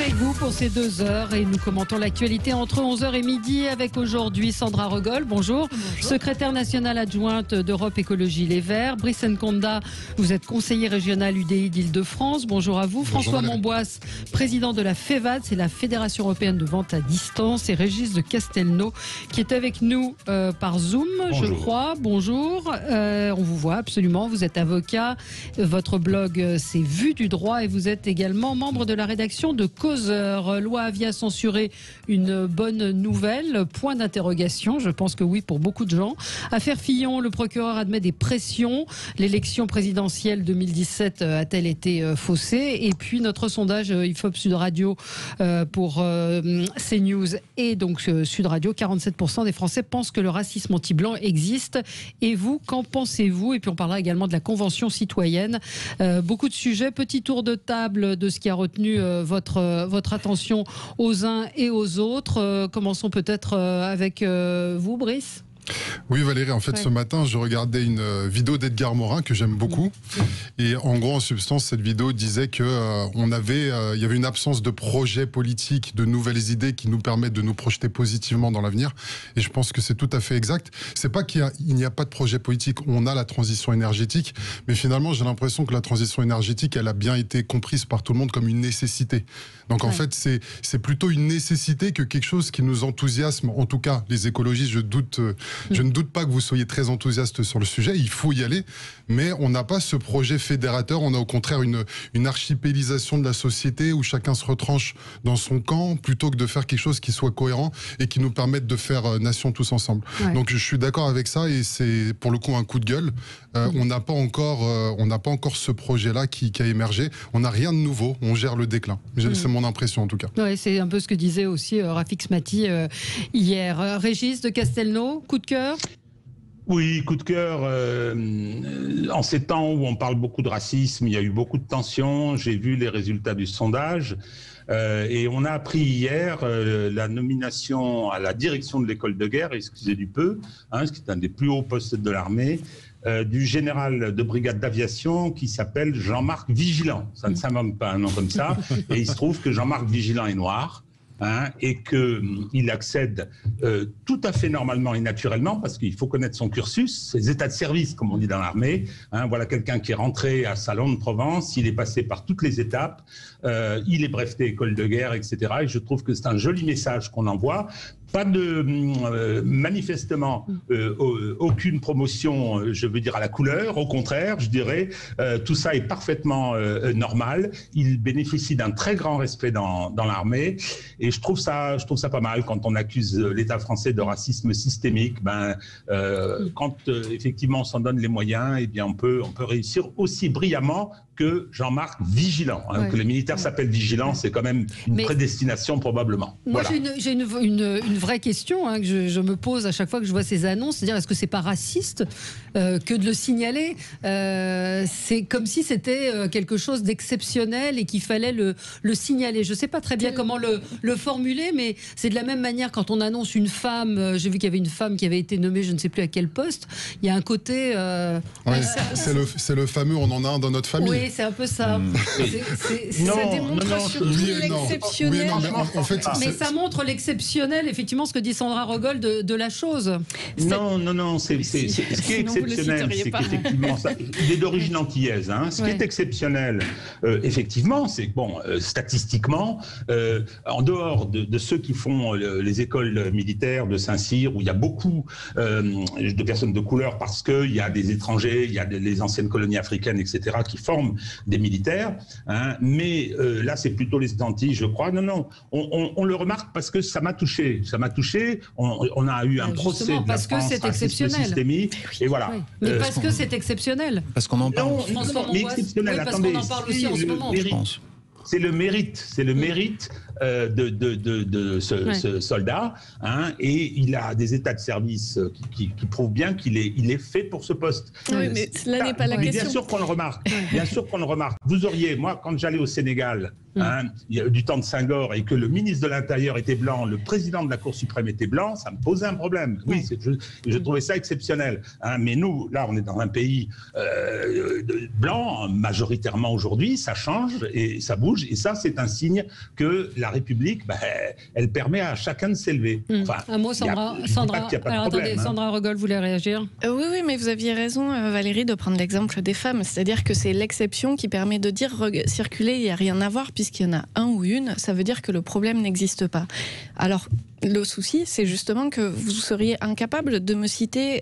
avec vous pour ces 2 heures et nous commentons l'actualité entre 11h et midi avec aujourd'hui Sandra Regol, bonjour. Secrétaire nationale adjointe d'Europe Écologie Les Verts. Brice Nkonda, vous êtes conseiller régional UDI d'Île-de-France, bonjour à vous. Bonjour, François Monboisse, président de la FEVAD, c'est la Fédération Européenne de Vente à Distance, et Régis de Castelnau qui est avec nous par Zoom, bonjour. Je crois. Bonjour, on vous voit absolument, vous êtes avocat, votre blog c'est Vue du droit et vous êtes également membre de la rédaction de Causeur. Loi Avia censurée, une bonne nouvelle, point d'interrogation, je pense que oui pour beaucoup de gens. Affaire Fillon, le procureur admet des pressions. L'élection présidentielle 2017 a-t-elle été faussée? Et puis notre sondage IFOP Sud Radio pour CNews et donc Sud Radio, 47% des Français pensent que le racisme anti-blanc existe. Et vous, qu'en pensez-vous? Et puis on parlera également de la Convention citoyenne. Beaucoup de sujets, petit tour de table de ce qui a retenu votre attention aux uns et aux autres. Commençons peut-être avec vous, Brice. Oui Valérie, en fait ce matin je regardais une vidéo d'Edgar Morin que j'aime beaucoup et en gros en substance cette vidéo disait que il y avait une absence de projet politique, de nouvelles idées qui nous permettent de nous projeter positivement dans l'avenir et je pense que c'est tout à fait exact. C'est pas qu'il n'y a pas de projet politique, on a la transition énergétique mais finalement j'ai l'impression que la transition énergétique elle a bien été comprise par tout le monde comme une nécessité. Donc en fait c'est plutôt une nécessité que quelque chose qui nous enthousiasme, en tout cas les écologistes je ne doute pas que vous soyez très enthousiaste sur le sujet, il faut y aller, mais on n'a pas ce projet fédérateur, on a au contraire une archipélisation de la société où chacun se retranche dans son camp plutôt que de faire quelque chose qui soit cohérent et qui nous permette de faire nation tous ensemble. Ouais. Donc je suis d'accord avec ça et c'est pour le coup un coup de gueule. On n'a pas encore ce projet-là qui a émergé, on n'a rien de nouveau, on gère le déclin. C'est mon impression en tout cas. Ouais, c'est un peu ce que disait aussi Rafik Smati hier. Régis de Castelnau, coup de cœur? Oui, coup de cœur. En ces temps où on parle beaucoup de racisme, il y a eu beaucoup de tensions. J'ai vu les résultats du sondage. Et on a appris hier la nomination à la direction de l'école de guerre, excusez du peu, ce qui est un des plus hauts postes de l'armée, du général de brigade d'aviation qui s'appelle Jean-Marc Vigilant. Ça ne s'invente pas un nom comme ça. Et il se trouve que Jean-Marc Vigilant est noir. Et qu'il accède tout à fait normalement et naturellement, parce qu'il faut connaître son cursus, ses états de service, comme on dit dans l'armée. Voilà quelqu'un qui est rentré à Salon de Provence, il est passé par toutes les étapes, il est breveté école de guerre, etc. Et je trouve que c'est un joli message qu'on envoie. Pas de manifestement aucune promotion, je veux dire à la couleur. Au contraire, je dirais tout ça est parfaitement normal. Il bénéficie d'un très grand respect dans l'armée et je trouve ça pas mal quand on accuse l'État français de racisme systémique. Quand effectivement on s'en donne les moyens, eh bien on peut réussir aussi brillamment que Jean-Marc Vigilant. Que les militaires s'appellent Vigilants, c'est quand même une prédestination probablement. Moi, voilà. J'ai une vraie question que je me pose à chaque fois que je vois ces annonces, c'est-à-dire est-ce que c'est pas raciste que de le signaler? C'est comme si c'était quelque chose d'exceptionnel et qu'il fallait le signaler. Je sais pas très bien comment le formuler, mais c'est de la même manière quand on annonce une femme. J'ai vu qu'il y avait une femme qui avait été nommée, je ne sais plus à quel poste. Il y a un côté. C'est le fameux. On en a un dans notre famille. Oui, c'est un peu ça. Ça démontre surtout l'exceptionnel. Mais ça montre l'exceptionnel, effectivement, ce que dit Sandra Regol de la chose. Non. Ce qui est exceptionnel, c'est qu'effectivement, il est d'origine antillaise. Ce qui est exceptionnel, effectivement, c'est que, statistiquement, en dehors de ceux qui font les écoles militaires de Saint-Cyr, où il y a beaucoup de personnes de couleur, parce qu'il y a des étrangers, il y a les anciennes colonies africaines, etc., qui forment des militaires, mais là c'est plutôt les Antilles, je crois. Non, on le remarque parce que ça m'a touché. On a eu un procès de la parce France, que c'est exceptionnel. Systémique, et voilà. Oui. Mais parce que c'est exceptionnel. Parce qu'on en parle. Non, mais exceptionnel. Oui, parce attendez, qu'on en parle aussi en ce moment. Je pense. C'est le mérite de ce soldat, et il a des états de service qui prouvent bien qu'il est fait pour ce poste. Oui, mais cela n'est pas la question. Bien sûr qu'on le remarque. Bien sûr qu'on le remarque. Vous auriez, moi, quand j'allais au Sénégal, du temps de Senghor, et que le ministre de l'Intérieur était blanc, le président de la Cour suprême était blanc, ça me posait un problème. Oui, je trouvais ça exceptionnel. Mais nous, là, on est dans un pays blanc, majoritairement aujourd'hui, ça change et ça bouge, et ça, c'est un signe que la République, elle permet à chacun de s'élever. Enfin, un mot, Sandra. Sandra Rogol voulait réagir. Oui, mais vous aviez raison, Valérie, de prendre l'exemple des femmes. C'est-à-dire que c'est l'exception qui permet de dire circuler, il n'y a rien à voir, puisqu'il y en a un ou une, ça veut dire que le problème n'existe pas. Alors, le souci, c'est justement que vous seriez incapable de me citer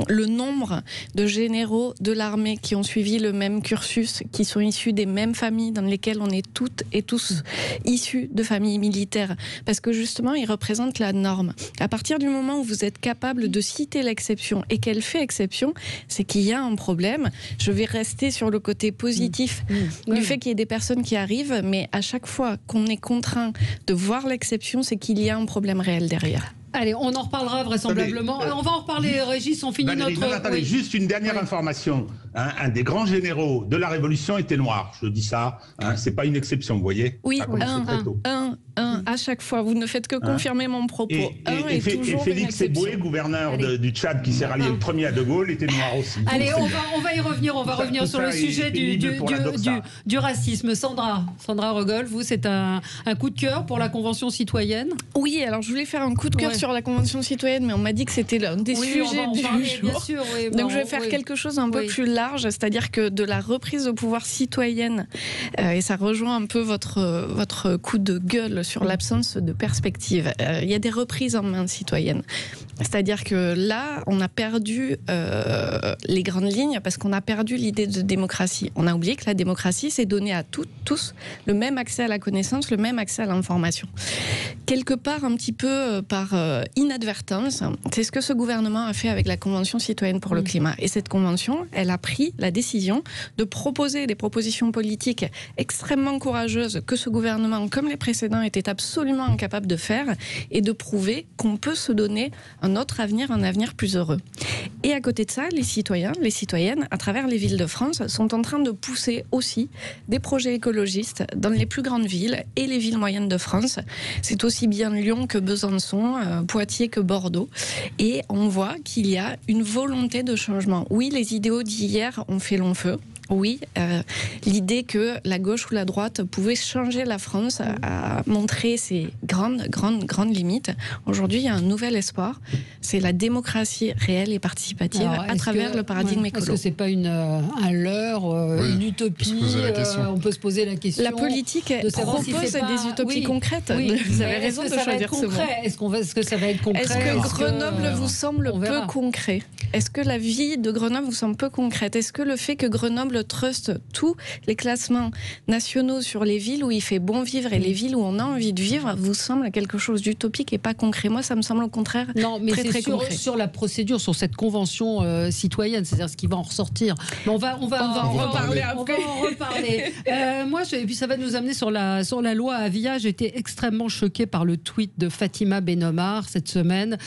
le nombre de généraux de l'armée qui ont suivi le même cursus, qui sont issus des mêmes familles dans lesquelles on est toutes et tous issus de familles militaires. Parce que justement, ils représentent la norme. À partir du moment où vous êtes capable de citer l'exception et qu'elle fait exception, c'est qu'il y a un problème. Je vais rester sur le côté positif du fait qu'il y ait des personnes qui arrivent, mais à chaque fois qu'on est contraint de voir l'exception, c'est qu'il y a un problème réel derrière. Allez, on en reparlera vraisemblablement. On va en reparler, Régis, on finit Valérie, notre... Attendez, juste une dernière information. Un des grands généraux de la Révolution était noir. Je dis ça, c'est pas une exception, vous voyez. Oui, à chaque fois. Vous ne faites que confirmer mon propos. Et Félix Eboué, gouverneur du Tchad, qui s'est rallié le premier à De Gaulle, était noir aussi. Allez, on va y revenir. On va revenir sur le sujet du racisme. Sandra Rogol, vous, c'est un coup de cœur pour la Convention citoyenne? Oui, alors je voulais faire un coup de cœur sur la Convention citoyenne, mais on m'a dit que c'était l'un des sujets du jour. Bien sûr, donc je vais faire quelque chose un peu plus large, c'est-à-dire que de la reprise au pouvoir citoyenne, et ça rejoint un peu votre coup de gueule sur l'absence de perspective. Il y a des reprises en main citoyennes. C'est-à-dire que là, on a perdu les grandes lignes parce qu'on a perdu l'idée de démocratie. On a oublié que la démocratie, c'est donner à tous le même accès à la connaissance, le même accès à l'information. Quelque part, un petit peu par inadvertance, c'est ce que ce gouvernement a fait avec la Convention citoyenne pour le climat. Et cette convention, elle a pris la décision de proposer des propositions politiques extrêmement courageuses que ce gouvernement, comme les précédents, était absolument incapable de faire, et de prouver qu'on peut se donner un autre avenir, un avenir plus heureux. Et à côté de ça, les citoyens, les citoyennes, à travers les villes de France, sont en train de pousser aussi des projets écologistes dans les plus grandes villes et les villes moyennes de France. C'est aussi bien Lyon que Besançon, Poitiers que Bordeaux. Et on voit qu'il y a une volonté de changement. Oui, les idéaux d'hier ont fait long feu. Oui, l'idée que la gauche ou la droite pouvait changer la France a montré ses grandes limites. Aujourd'hui, il y a un nouvel espoir. C'est la démocratie réelle et participative à travers le paradigme écolo. Est-ce que c'est pas un leurre, une utopie? On peut se poser la question. La politique propose des utopies concrètes. Oui, vous avez raison de choisir ce mot. Est-ce que ça va être concret? Est-ce que Grenoble vous semble peu concret? Est-ce que la vie de Grenoble vous semble peu concrète? Est-ce que le fait que Grenoble trust tous les classements nationaux sur les villes où il fait bon vivre et les villes où on a envie de vivre vous semble quelque chose d'utopique et pas concret? Moi, ça me semble au contraire très concret. Sur la procédure, sur cette convention citoyenne, c'est-à-dire ce qui va en ressortir. Mais on va en reparler après. On va en reparler. Et puis ça va nous amener sur la loi Avia. J'ai été extrêmement choquée par le tweet de Fatima Benomar cette semaine,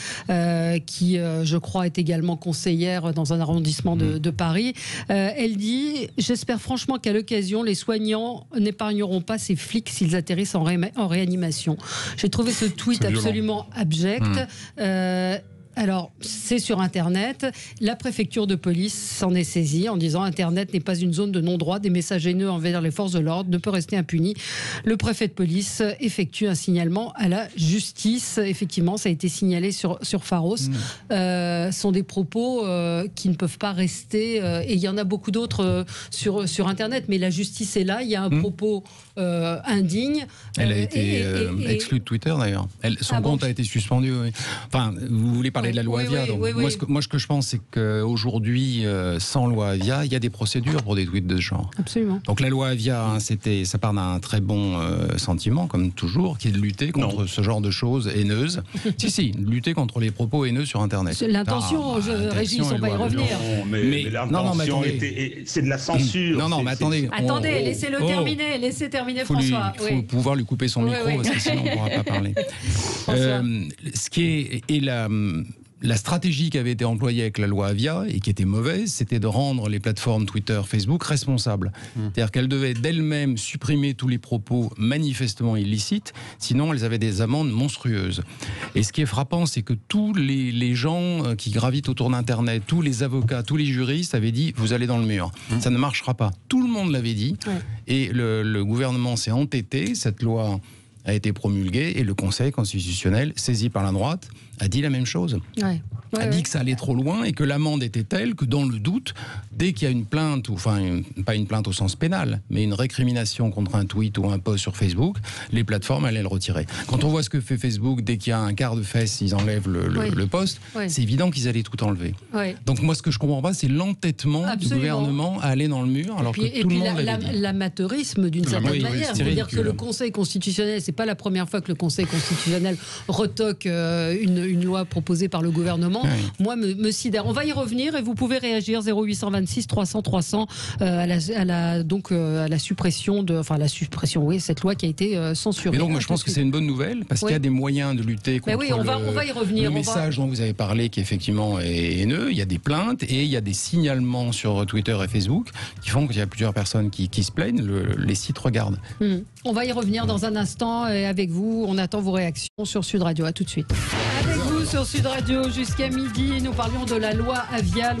qui, je crois, est également conseillère dans un arrondissement de Paris. Elle dit: j'espère franchement qu'à l'occasion, les soignants n'épargneront pas ces flics s'ils atterrissent en réanimation. J'ai trouvé ce tweet absolument abject. Alors, c'est sur Internet. La préfecture de police s'en est saisie en disant: Internet n'est pas une zone de non-droit. Des messages haineux envers les forces de l'ordre ne peuvent rester impunis. Le préfet de police effectue un signalement à la justice. Effectivement, ça a été signalé sur Pharos. Ce sont des propos qui ne peuvent pas rester. Et il y en a beaucoup d'autres sur Internet. Mais la justice est là. Il y a un propos indigne. Elle a été exclue de Twitter, d'ailleurs. Son compte a été suspendu. Oui. Enfin, vous voulez parler de la loi Avia. Moi, ce que je pense, c'est qu'aujourd'hui, sans loi Avia, il y a des procédures pour des tweets de ce genre. Absolument. Donc la loi Avia, ça part d'un très bon sentiment, comme toujours, qui est de lutter contre ce genre de choses haineuses. si, lutter contre les propos haineux sur Internet. L'intention, Régis, on va y revenir. Non, mais l'intention, c'est de la censure. Non, mais attendez. Attendez, laissez-le terminer. Laissez terminer François. Il faut pouvoir lui couper son micro, parce que sinon on ne pourra pas parler. Ce qui est la stratégie qui avait été employée avec la loi Avia et qui était mauvaise, c'était de rendre les plateformes Twitter, Facebook responsables. C'est-à-dire qu'elles devaient d'elles-mêmes supprimer tous les propos manifestement illicites, sinon elles avaient des amendes monstrueuses. Et ce qui est frappant, c'est que tous les gens qui gravitent autour d'Internet, tous les avocats, tous les juristes avaient dit « vous allez dans le mur, ça ne marchera pas ». Tout le monde l'avait dit et le gouvernement s'est entêté, cette loi a été promulguée et le Conseil constitutionnel, saisi par la droite, a dit la même chose. A dit que ça allait trop loin et que l'amende était telle que dans le doute, dès qu'il y a une plainte, pas une plainte au sens pénal, mais une récrimination contre un tweet ou un post sur Facebook, les plateformes allaient le retirer. Quand on voit ce que fait Facebook, dès qu'il y a un quart de fesse, ils enlèvent le post, c'est évident qu'ils allaient tout enlever. Donc moi, ce que je comprends pas, c'est l'entêtement du gouvernement à aller dans le mur, alors que tout le monde l'avait dit. L'amateurisme d'une certaine manière. C'est-à-dire que le Conseil constitutionnel, c'est pas la première fois que le Conseil constitutionnel retoque une loi proposée par le gouvernement. Moi, me sidère. On va y revenir et vous pouvez réagir 0826 300 300 à la suppression cette loi qui a été censurée. Et donc moi je pense que c'est une bonne nouvelle parce qu'il y a des moyens de lutter contre on va y revenir. Le message dont vous avez parlé qui effectivement est haineux. Il y a des plaintes et il y a des signalements sur Twitter et Facebook qui font qu'il y a plusieurs personnes qui se plaignent. Les sites regardent. On va y revenir dans un instant et avec vous, on attend vos réactions sur Sud Radio. À tout de suite. Avec vous sur Sud Radio jusqu'à midi, nous parlions de la loi Avia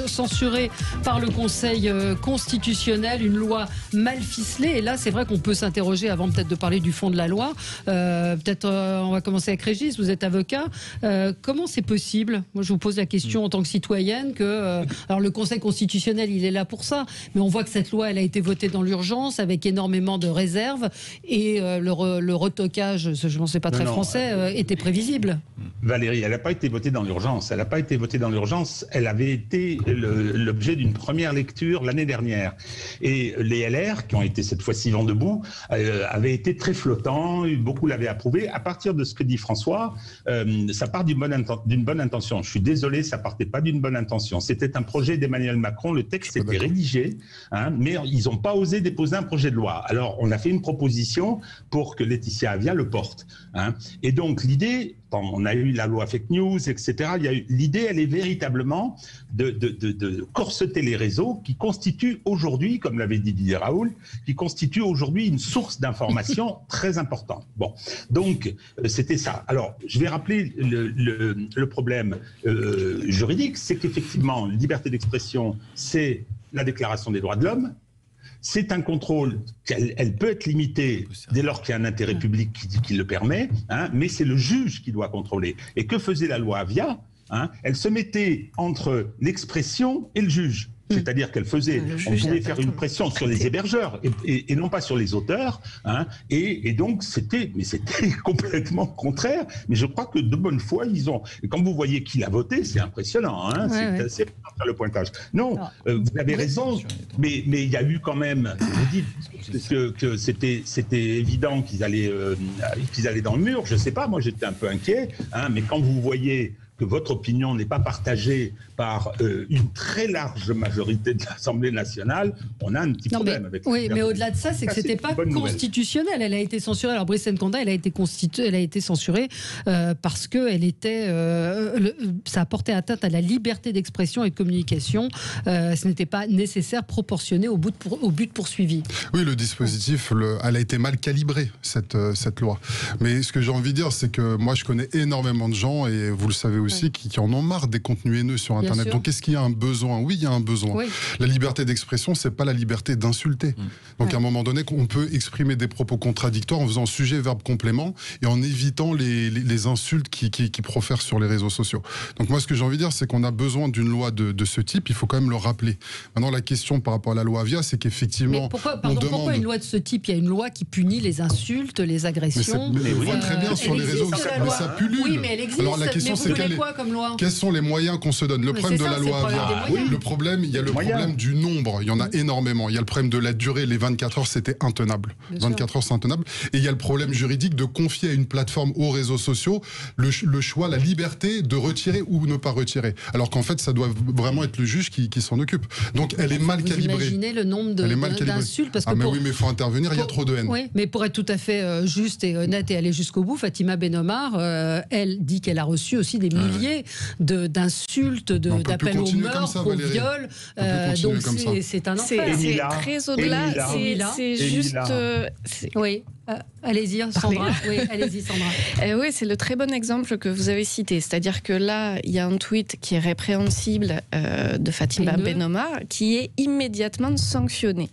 censurée par le Conseil constitutionnel, une loi mal ficelée. Et là, c'est vrai qu'on peut s'interroger avant peut-être de parler du fond de la loi. On va commencer avec Régis, vous êtes avocat. Comment c'est possible? Moi, je vous pose la question en tant que citoyenne que alors le Conseil constitutionnel, il est là pour ça, mais on voit que cette loi, elle a été votée dans l'urgence avec énormément de réserves et le retocage, je ne sais pas très français, était prévisible. Valérie, elle n'a pas été votée dans l'urgence. Elle n'a pas été votée dans l'urgence. Elle avait été l'objet d'une première lecture l'année dernière. Et les LR, qui ont été cette fois-ci vent debout, avaient été très flottants. Beaucoup l'avaient approuvé. À partir de ce que dit François, ça part d'une bonne intention. Je suis désolé, ça partait pas d'une bonne intention. C'était un projet d'Emmanuel Macron. Le texte était rédigé, mais ils n'ont pas osé déposer un projet de loi. Alors, on a fait une proposition pour que Laetitia Avia le porte. Et donc, l'idée, on a eu la loi fake news, etc. L'idée, elle est véritablement de corseter les réseaux qui constituent aujourd'hui, comme l'avait dit Didier Raoult, qui constituent aujourd'hui une source d'information très importante. Bon, donc c'était ça. Alors, je vais rappeler le problème juridique, c'est qu'effectivement, liberté d'expression, c'est la Déclaration des droits de l'homme. C'est un contrôle, elle peut être limitée dès lors qu'il y a un intérêt public qui le permet, mais c'est le juge qui doit contrôler. Et que faisait la loi Avia? Elle se mettait entre l'expression et le juge. C'est-à-dire qu'elle faisait, on pouvait faire une pression sur les hébergeurs et non pas sur les auteurs, et donc c'était complètement contraire. Mais je crois que de bonne foi, et quand vous voyez qui l'a voté, c'est impressionnant, c'est le pointage. Non, vous avez raison, mais il y a eu quand même, vous dites que c'était évident qu'ils allaient dans le mur. Je sais pas, moi j'étais un peu inquiet, mais quand vous voyez que votre opinion n'est pas partagée par une très large majorité de l'Assemblée nationale, on a un petit problème avec ça. Oui, mais au-delà de ça, c'est que c'était pas constitutionnel. Elle a été censurée. Alors Brice Nkonda, elle a été censurée parce que ça apportait atteinte à la liberté d'expression et de communication. Ce n'était pas nécessaire, proportionné au but poursuivi. Oui, le dispositif, elle a été mal calibrée, cette loi. Mais ce que j'ai envie de dire, c'est que moi, je connais énormément de gens, et vous le savez aussi, qui en ont marre des contenus haineux sur Internet. Donc, est-ce qu'il y a un besoin? Oui, il y a un besoin. Oui. La liberté d'expression, c'est pas la liberté d'insulter. Donc, à un moment donné, on peut exprimer des propos contradictoires en faisant sujet, verbe, complément et en évitant les insultes qui profèrent sur les réseaux sociaux. Donc, moi, ce que j'ai envie de dire, c'est qu'on a besoin d'une loi de ce type. Il faut quand même le rappeler. Maintenant, la question par rapport à la loi Avia, c'est qu'effectivement... Pourquoi une loi de ce type? Il y a une loi qui punit les insultes, les agressions. Mais on voit très bien sur les réseaux, mais ça pullule. Oui, mais elle existe. Alors, la question, c'est quels sont les moyens qu'on se donne? Le problème de la loi Avia, il y a le problème du nombre. Il y en a énormément. Il y a le problème de la durée. Les 24 heures, c'était intenable. 24 heures, c'est intenable. Et il y a le problème juridique de confier à une plateforme, aux réseaux sociaux, le choix, la liberté de retirer ou ne pas retirer. Alors qu'en fait, ça doit vraiment être le juge qui s'en occupe. Donc, elle est mal calibrée. Vous imaginez le nombre d'insultes? Mais oui, mais il faut intervenir. Il y a trop de haine. Oui, mais pour être tout à fait juste et honnête et aller jusqu'au bout, Fatima Benomar, elle dit qu'elle a reçu aussi des milliers milliers d'insultes, d'appels au meurtre, au viol. Donc c'est un enfer. C'est très au-delà. C'est juste... Oui. Allez-y, Sandra. Oui, allez-y, Sandra. Oui, c'est le très bon exemple que vous avez cité. C'est-à-dire que là, il y a un tweet qui est répréhensible de Fatima Ben-Omar qui est immédiatement sanctionné.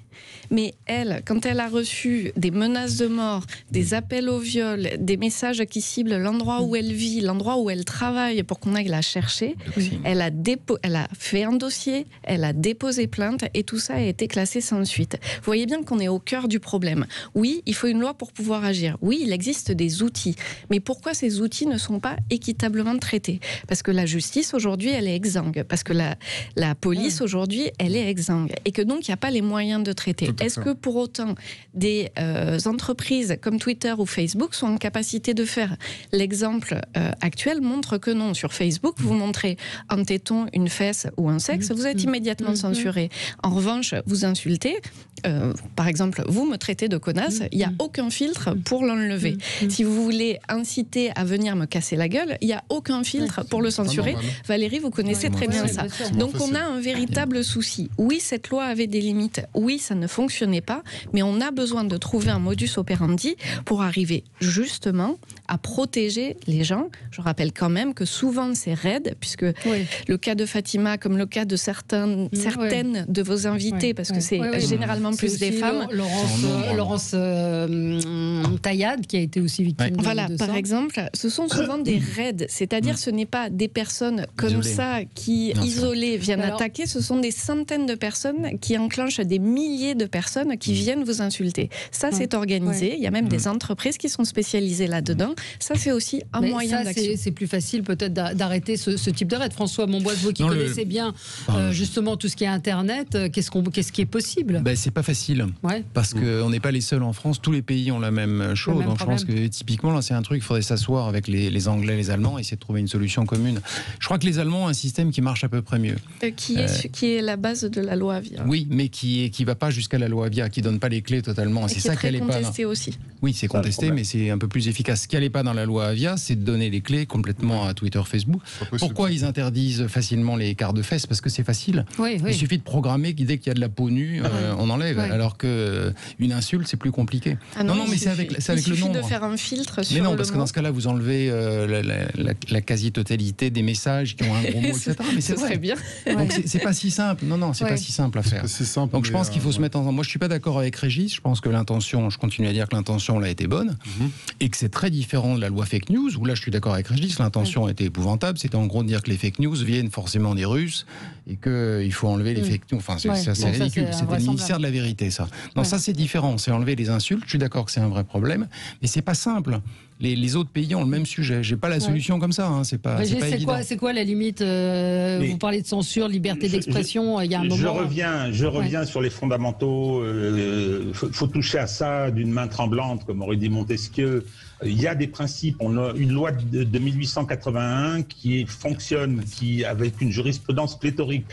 Mais elle, quand elle a reçu des menaces de mort, des appels au viol, des messages qui ciblent l'endroit où elle vit, l'endroit où elle travaille pour qu'on aille la chercher, elle a fait un dossier, elle a déposé plainte et tout ça a été classé sans suite. Vous voyez bien qu'on est au cœur du problème. Oui, il faut une loi pour pouvoir agir. Oui, il existe des outils. Mais pourquoi ces outils ne sont pas équitablement traités? Parce que la justice, aujourd'hui, elle est exsangue. Parce que la police, aujourd'hui, elle est exsangue. Et que donc, il n'y a pas les moyens de traiter. Est-ce que pour autant, des entreprises comme Twitter ou Facebook sont en capacité de faire? L'exemple actuel montre que non. Sur Facebook, vous montrez un téton, une fesse ou un sexe, vous êtes immédiatement censuré. En revanche, vous insultez, par exemple, vous me traitez de connasse, il n'y a aucun filtre pour l'enlever. Si vous voulez inciter à venir me casser la gueule, il n'y a aucun filtre pour le censurer. Valérie, vous connaissez très bien ça. Donc on a un véritable souci. Oui, cette loi avait des limites. Oui, ça ne fonctionnait pas, mais on a besoin de trouver un modus operandi pour arriver justement à protéger les gens. Je rappelle quand même que souvent c'est raide, puisque le cas de Fatima, comme le cas de certaines de vos invités, parce que c'est généralement plus des femmes. Laurence Taillade, qui a été aussi victime de ça. Par exemple, ce sont souvent des raids, c'est-à-dire ce n'est pas des personnes comme ça qui, isolées, viennent attaquer, ce sont des centaines de personnes qui enclenchent des milliers de personnes qui viennent vous insulter. Ça, c'est organisé. Il y a même des entreprises qui sont spécialisées là-dedans. Ça, c'est aussi un moyen d'action. C'est plus facile peut-être d'arrêter ce type de raid. François Monboise, vous qui connaissez bien justement tout ce qui est Internet, qu'est-ce qui est possible? C'est pas facile. Parce qu'on n'est pas les seuls en France. Tous les pays ont la même chose. Donc je pense que typiquement, là, c'est un truc, il faudrait s'asseoir avec les Anglais, les Allemands, et essayer de trouver une solution commune. Je crois que les Allemands ont un système qui marche à peu près mieux. Qui est la base de la loi Avia. Oui, mais qui va pas jusqu'à la loi Avia, qui donne pas les clés totalement. C'est ça qui n'est pas contesté aussi. Oui, c'est contesté, mais c'est un peu plus efficace. Ce qui n'allait pas dans la loi Avia, c'est de donner les clés complètement à Twitter, Facebook. Pourquoi ils interdisent facilement les quarts de fesses? Parce que c'est facile. Il suffit de programmer que dès qu'il y a de la peau nue, on enlève. Alors que une insulte, c'est plus compliqué. Non, mais c'est avec le nombre. Il suffit de faire un filtre sur le mot. Mais non, parce que dans ce cas-là, vous enlevez la quasi-totalité des messages qui ont un gros mot, etc. Mais c'est vrai. Bien. Donc c'est pas si simple. Non, c'est pas si simple à faire. Donc je pense qu'il faut se mettre en... Moi, je suis pas d'accord avec Régis. Je pense que l'intention, je continue à dire que l'intention là était bonne et que c'est très différent de la loi fake news, où là je suis d'accord avec Régis, l'intention était épouvantable. C'était en gros de dire que les fake news viennent forcément des Russes et qu'il faut enlever les fake news. Enfin, c'est ridicule. C'était le ministère de la vérité, ça. Non, ça c'est différent. C'est enlever les insultes. Je suis d'accord que c'est un vrai problème, mais c'est pas simple. Les autres pays ont le même sujet. J'ai pas la solution comme ça. C'est pas évident. C'est quoi la limite Vous parlez de censure, liberté d'expression. Il y a un moment. Je reviens sur les fondamentaux. Faut toucher à ça d'une main tremblante, comme aurait dit Montesquieu. Il y a des principes. On a une loi de 1881 qui fonctionne, avec une jurisprudence pléthorique.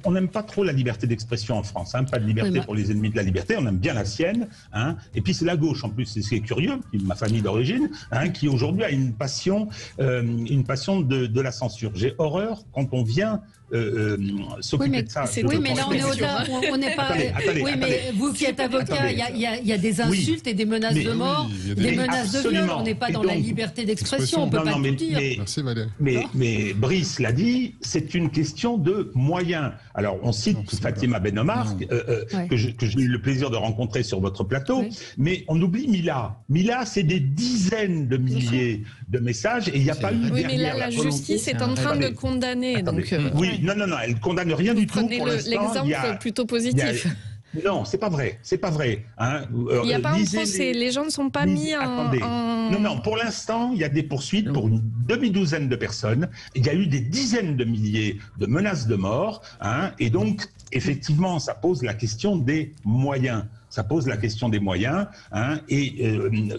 On n'aime pas trop la liberté d'expression en France, pas de liberté pour les ennemis de la liberté, on aime bien la sienne. Et puis c'est la gauche en plus, c'est ce qui est curieux, ma famille d'origine, qui aujourd'hui a une passion de la censure. J'ai horreur quand on vient s'occuper de ça. Oui, mais là on n'est pas. Attendez, mais vous qui êtes avocat, il y a des insultes et des menaces de mort, des menaces de viol. On n'est pas dans la liberté d'expression, on ne peut pas tout dire. Merci Valérie. Mais Brice l'a dit, c'est une question de moyens. Alors on cite Fatima Ben-Omar, que j'ai eu le plaisir de rencontrer sur votre plateau, mais on oublie Mila. Mila, c'est des dizaines de milliers de messages et il n'y a pas eu derrière. Oui, mais là, la justice est en train de condamner. Oui, non, elle condamne rien du tout pour l'instant. L'exemple plutôt positif. Non, c'est pas vrai. Il n'y a pas un procès. Les gens ne sont pas mis en... Non, pour l'instant, il y a des poursuites pour une demi-douzaine de personnes. Il y a eu des dizaines de milliers de menaces de mort. Et donc, effectivement, ça pose la question des moyens. ça pose la question des moyens, hein, et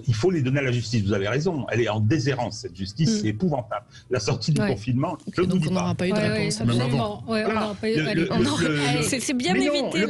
il faut les donner à la justice. Vous avez raison, elle est en déshérence, cette justice, c'est épouvantable. La sortie du confinement, donc on n'aura pas eu de réponse. C'est bien évité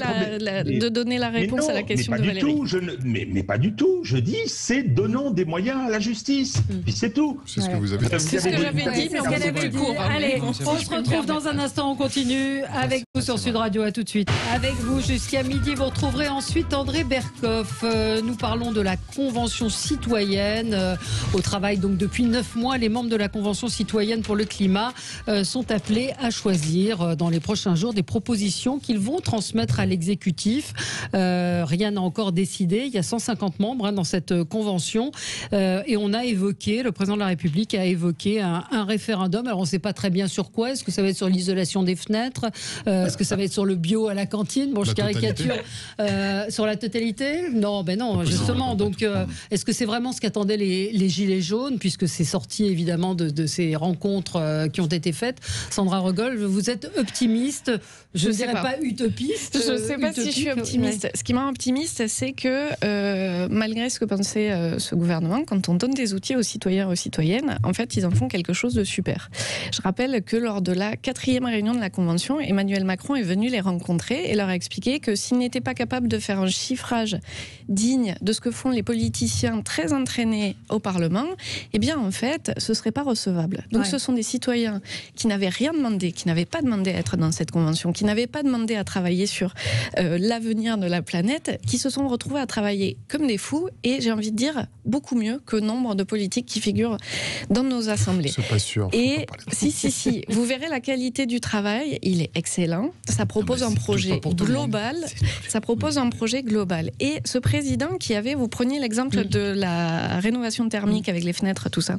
de donner la réponse à la question de Valérie. Mais pas du tout, je dis, c'est donnons des moyens à la justice, puis c'est tout. C'est ce que vous avez dit. C'est ce que j'avais dit, mais on avait le cours. Allez, on se retrouve dans un instant, on continue avec vous sur Sud Radio, à tout de suite. Avec vous jusqu'à midi, vous retrouverez ensuite André Berkoff. Nous parlons de la Convention citoyenne. Au travail donc depuis 9 mois, les membres de la Convention citoyenne pour le climat sont appelés à choisir dans les prochains jours des propositions qu'ils vont transmettre à l'exécutif. Rien n'a encore décidé. Il y a 150 membres dans cette convention et on a évoqué, le président de la République a évoqué un référendum. Alors on ne sait pas très bien sur quoi. Est-ce que ça va être sur l'isolation des fenêtres? Est-ce que ça va être sur le bio à la cantine? Bon, je caricature. Sur la totalité? Non, ben non, justement. Donc, est-ce que c'est vraiment ce qu'attendaient les Gilets jaunes, puisque c'est sorti évidemment de ces rencontres qui ont été faites? Sandra Regol, vous êtes optimiste? Je ne dirais pas utopiste. Je ne sais pas si je suis optimiste. Ce qui me rend optimiste, c'est que malgré ce que pensait ce gouvernement, quand on donne des outils aux citoyens et aux citoyennes, en fait, ils en font quelque chose de super. Je rappelle que lors de la 4e réunion de la Convention, Emmanuel Macron est venu les rencontrer et leur a expliqué que s'ils n'étaient pas capables de faire un chiffrage digne de ce que font les politiciens très entraînés au Parlement, eh bien, en fait, ce ne serait pas recevable. Donc, ce sont des citoyens qui n'avaient rien demandé, qui n'avaient pas demandé à être dans cette convention, qui n'avaient pas demandé à travailler sur l'avenir de la planète, qui se sont retrouvés à travailler comme des fous, et j'ai envie de dire beaucoup mieux que nombre de politiques qui figurent dans nos assemblées. C'est pas sûr. Et si, vous verrez la qualité du travail, il est excellent. Ça propose un projet global. Ça propose un projet global. Et ce président qui avait, vous preniez l'exemple de la rénovation thermique avec les fenêtres, tout ça.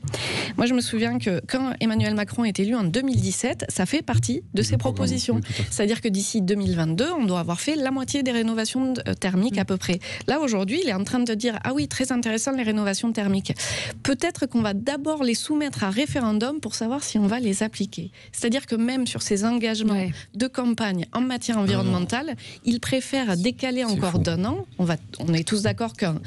Moi, je me souviens que quand Emmanuel Macron est élu en 2017, ça fait partie de ses propositions. C'est-à-dire que d'ici 2022, on doit avoir fait la moitié des rénovations thermiques à peu près. Là, aujourd'hui, il est en train de dire « Ah oui, très intéressant les rénovations thermiques. Peut-être qu'on va d'abord les soumettre à référendum pour savoir si on va les appliquer. » C'est-à-dire que même sur ces engagements de campagne en matière environnementale, il préfère décaler encore d'un an. On est tous d'accord qu'un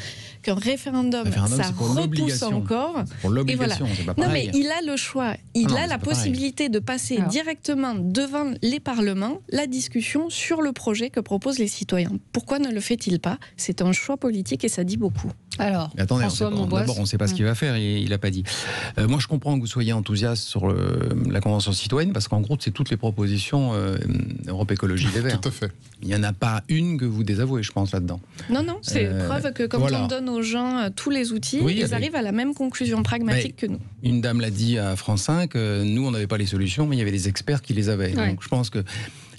référendum, ça repousse encore. Pour l'obligation, c'est pas pareil. Non, mais il a le choix. Il a la possibilité de passer directement devant les parlements la discussion sur le projet que proposent les citoyens. Pourquoi ne le fait-il pas? C'est un choix politique et ça dit beaucoup. Alors, attendez, d'abord, on ne sait pas ce qu'il va faire, il n'a pas dit. Moi, je comprends que vous soyez enthousiaste sur la Convention citoyenne, parce qu'en gros, c'est toutes les propositions Europe Écologie Les Verts. Tout à fait. Il n'y en a pas une que vous désavouez, je pense, là-dedans. Non, c'est preuve que quand on donne aux gens tous les outils, ils arrivent à la même conclusion pragmatique que nous. Une dame l'a dit à France 5, nous, on n'avait pas les solutions, mais il y avait des experts qui les avaient. Donc, je pense que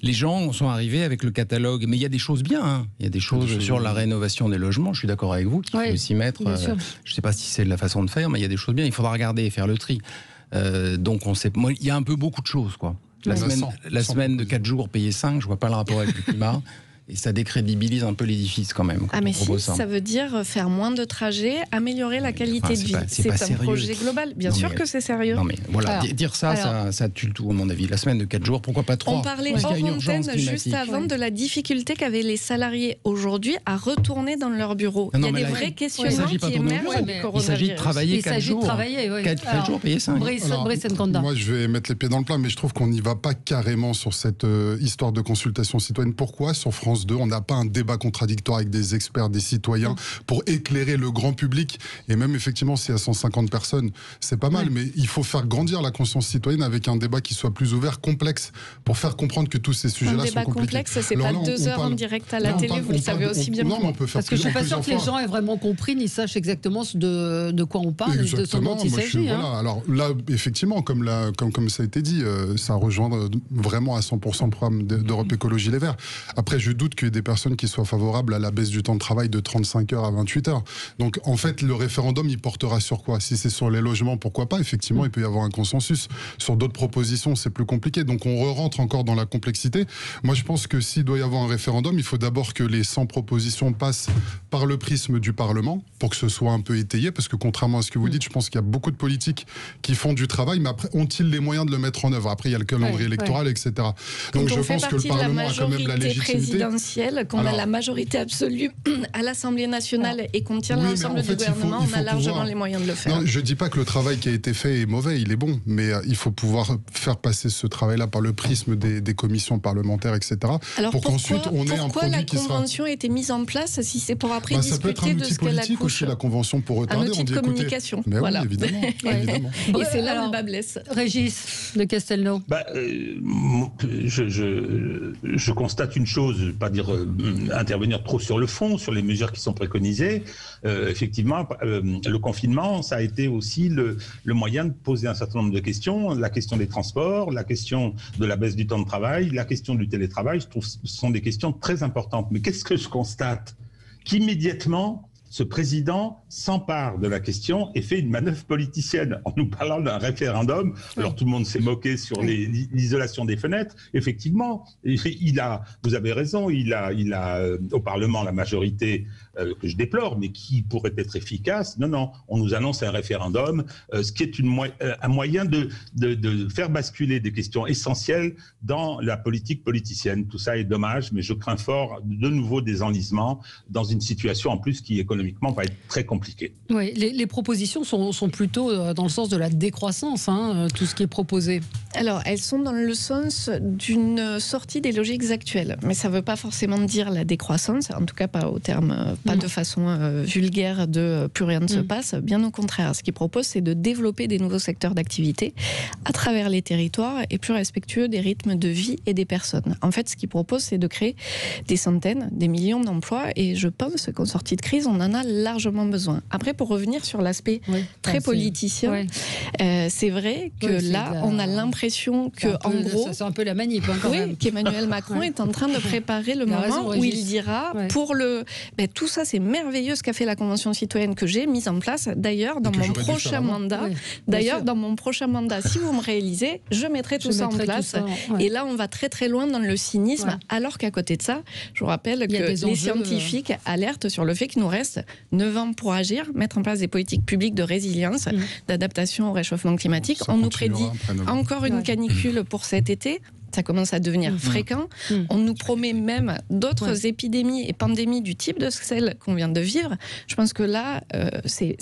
les gens sont arrivés avec le catalogue, mais il y a des choses bien. Hein. Il y a des choses sur la rénovation des logements. Je suis d'accord avec vous qu'il faut s'y mettre. Je ne sais pas si c'est la façon de faire, mais il y a des choses bien. Il faudra regarder et faire le tri. Donc on sait. Moi, il y a un peu beaucoup de choses, quoi. La semaine de 4 jours payée 5, je vois pas le rapport avec le climat. Et ça décrédibilise un peu l'édifice quand même. Ah mais si, ça veut dire faire moins de trajets, améliorer la qualité de vie. C'est un projet global. Bien sûr que c'est sérieux. Non mais voilà, dire ça tue le tout à mon avis. La semaine de 4 jours, pourquoi pas 3? On parlait hors antenne juste avant de la difficulté qu'avaient les salariés aujourd'hui à retourner dans leur bureau. Il y a des vrais questionnements qui émergent du coronavirus. Il s'agit de travailler 4 jours. 4 jours payés 5. Moi je vais mettre les pieds dans le plat, mais je trouve qu'on n'y va pas carrément sur cette histoire de consultation citoyenne. Pourquoi sur France 2, on n'a pas un débat contradictoire avec des experts, des citoyens, pour éclairer le grand public? Et même effectivement, s'il y a 150 personnes, c'est pas mal, mais il faut faire grandir la conscience citoyenne avec un débat qui soit plus ouvert, complexe, pour faire comprendre que tous ces sujets-là sont compliqués. Un débat complexe, c'est pas 2 heures en direct à la télé, vous le savez aussi bien. Non, mais on peut faire. Parce que je suis pas sûr que les gens aient vraiment compris ni sachent exactement de quoi on parle et de ce dont il s'agit. Alors là, effectivement, comme ça a été dit, ça rejoint vraiment à 100% le programme d'Europe Écologie Les Verts. Après, je doute qu'il y ait des personnes qui soient favorables à la baisse du temps de travail de 35 heures à 28 heures. Donc, en fait, le référendum, il portera sur quoi? Si c'est sur les logements, pourquoi pas? Effectivement, il peut y avoir un consensus. Sur d'autres propositions, c'est plus compliqué. Donc, on re-rentre encore dans la complexité. Moi, je pense que s'il doit y avoir un référendum, il faut d'abord que les 100 propositions passent par le prisme du Parlement pour que ce soit un peu étayé. Parce que contrairement à ce que vous dites, je pense qu'il y a beaucoup de politiques qui font du travail, mais après, ont-ils les moyens de le mettre en œuvre? Après, il y a le calendrier électoral, etc. Donc, je pense que le Parlement a quand même la légitimité. présidentielle, qu'on a la majorité absolue à l'Assemblée nationale et qu'on tient l'ensemble du gouvernement, on a largement les moyens de le faire. Non, je ne dis pas que le travail qui a été fait est mauvais, il est bon, mais il faut pouvoir faire passer ce travail-là par le prisme des commissions parlementaires, etc. Alors pour qu'ensuite on ait un produit qui sera... Pourquoi la convention a été mise en place si c'est pour après discuter de ce qu'elle accouche? Ça peut être un outil politique aussi, la convention, pour retarder. Un outil de communication. Mais voilà. Oui, évidemment. Et c'est là où le bas blesse. Régis de Castelnau. Je constate une chose, pas dire intervenir trop sur le fond, sur les mesures qui sont préconisées. Effectivement, le confinement, ça a été aussi le moyen de poser un certain nombre de questions. La question des transports, la question de la baisse du temps de travail, la question du télétravail, je trouve que ce sont des questions très importantes. Mais qu'est-ce que je constate? Qu'immédiatement, ce président s'empare de la question et fait une manœuvre politicienne en nous parlant d'un référendum. Alors tout le monde s'est moqué sur l'isolation des fenêtres. Effectivement, vous avez raison, il a au Parlement la majorité que je déplore, mais qui pourrait être efficace. Non, on nous annonce un référendum, ce qui est un moyen de faire basculer des questions essentielles dans la politique politicienne. Tout ça est dommage, mais je crains fort de nouveau des enlisements dans une situation en plus qui économiquement va être très compliquée. Oui, les propositions sont plutôt dans le sens de la décroissance, tout ce qui est proposé. Alors, elles sont dans le sens d'une sortie des logiques actuelles, mais ça ne veut pas forcément dire la décroissance, en tout cas pas au terme, pas de façon vulgaire de plus rien ne se passe. Bien au contraire, ce qu'ils proposent, c'est de développer des nouveaux secteurs d'activité à travers les territoires et plus respectueux des rythmes de vie et des personnes. En fait, ce qu'ils proposent, c'est de créer des centaines, des millions d'emplois, et je pense qu'en sortie de crise, on en a largement besoin. Après, pour revenir sur l'aspect très politicien, c'est vrai que on a l'impression que, en gros, c'est un peu la manip, quand même. qu'Emmanuel Macron est en train de préparer le moment où il dira pour le... tout ça, c'est merveilleux ce qu'a fait la Convention citoyenne que j'ai mise en place. D'ailleurs, dans mon prochain mandat, si vous me réélisez, je mettrai tout ça en place. Et là, on va très très loin dans le cynisme, alors qu'à côté de ça, je vous rappelle que les scientifiques alertent sur le fait qu'il nous reste 9 ans pour agir, mettre en place des politiques publiques de résilience, d'adaptation au réchauffement climatique. On nous prédit encore une canicule pour cet été. Ça commence à devenir fréquent. On nous promet même d'autres épidémies et pandémies du type de celle qu'on vient de vivre. Je pense que là, c'est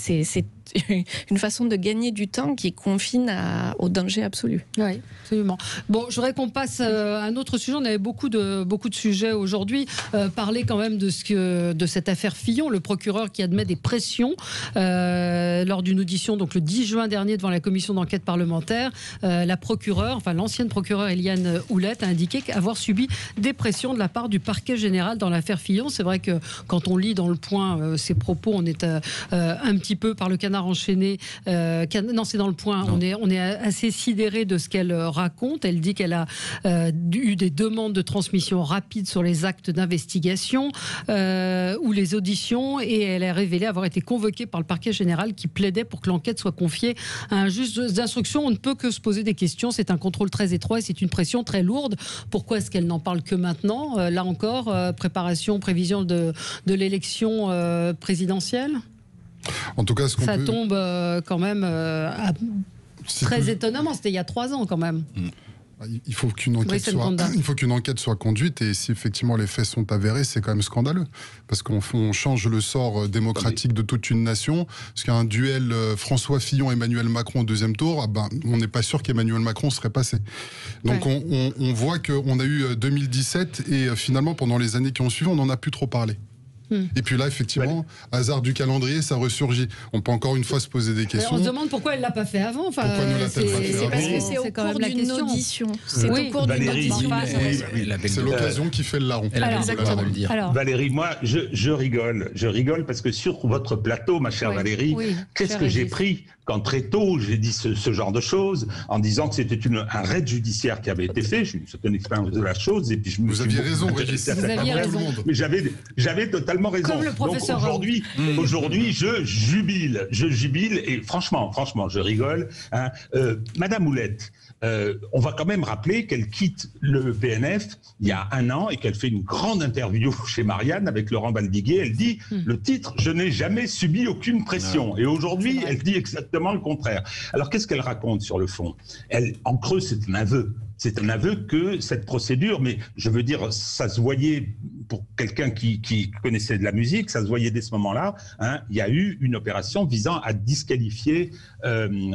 une façon de gagner du temps qui confine au danger absolu. Oui, absolument. Bon, je voudrais qu'on passe à un autre sujet. On avait beaucoup de sujets aujourd'hui. Parler quand même de cette affaire Fillon, le procureur qui admet des pressions lors d'une audition donc le 10 juin dernier devant la commission d'enquête parlementaire. L'ancienne procureure Éliane Houlette a indiqué avoir subi des pressions de la part du parquet général dans l'affaire Fillon. C'est vrai que quand on lit dans Le Point ces propos, on est un petit peu par le canard enchaîné. Non, c'est dans Le Point. On est assez sidéré de ce qu'elle raconte. Elle dit qu'elle a eu des demandes de transmission rapide sur les actes d'investigation ou les auditions, et elle a révélé avoir été convoquée par le parquet général qui plaidait pour que l'enquête soit confiée à un juge d'instruction. On ne peut que se poser des questions. C'est un contrôle très étroit et c'est une pression très lourde. Pourquoi est-ce qu'elle n'en parle que maintenant? Là encore, prévision de l'élection présidentielle. En tout cas, ça tombe quand même très étonnamment. C'était il y a 3 ans quand même. Il faut qu'une enquête soit conduite, et si effectivement les faits sont avérés, c'est quand même scandaleux, parce qu'on change le sort démocratique de toute une nation. Parce qu'un duel François Fillon-Emmanuel Macron au 2e tour, on n'est pas sûr qu'Emmanuel Macron serait passé. Donc on voit qu'on a eu 2017 et finalement pendant les années qui ont suivi, on n'en a plus trop parlé. Et puis là, effectivement, hasard du calendrier, ça ressurgit. On peut encore une fois se poser des questions. On se demande pourquoi elle ne l'a pas fait avant. Pourquoi ne l'a-t-elle pas fait avant? Parce que c'est au cours d'une audition. C'est au cours d'une audition. C'est l'occasion qui fait le larron. Elle a exactement de le dire. Valérie, moi, je rigole. Je rigole parce que sur votre plateau, ma chère Valérie, qu'est-ce que j'ai pris quand très tôt j'ai dit ce genre de choses, en disant que c'était un raid judiciaire qui avait été fait. J'ai une certaine expérience de la chose, et puis vous aviez raison, Régis. Vous aviez raison. Mais j'avais totalement raison. Comme le professeur. Donc aujourd'hui, je jubile, et franchement, je rigole. Madame Houlette, on va quand même rappeler qu'elle quitte le PNF il y a 1 an et qu'elle fait une grande interview chez Marianne avec Laurent Valdiguier. Elle dit le titre « Je n'ai jamais subi aucune pression ». Et aujourd'hui, elle dit exactement le contraire. Alors qu'est-ce qu'elle raconte sur le fond? En creux, c'est un aveu. C'est un aveu que cette procédure, mais je veux dire, ça se voyait, pour quelqu'un qui connaissait de la musique, ça se voyait dès ce moment-là, hein, il y a eu une opération visant à disqualifier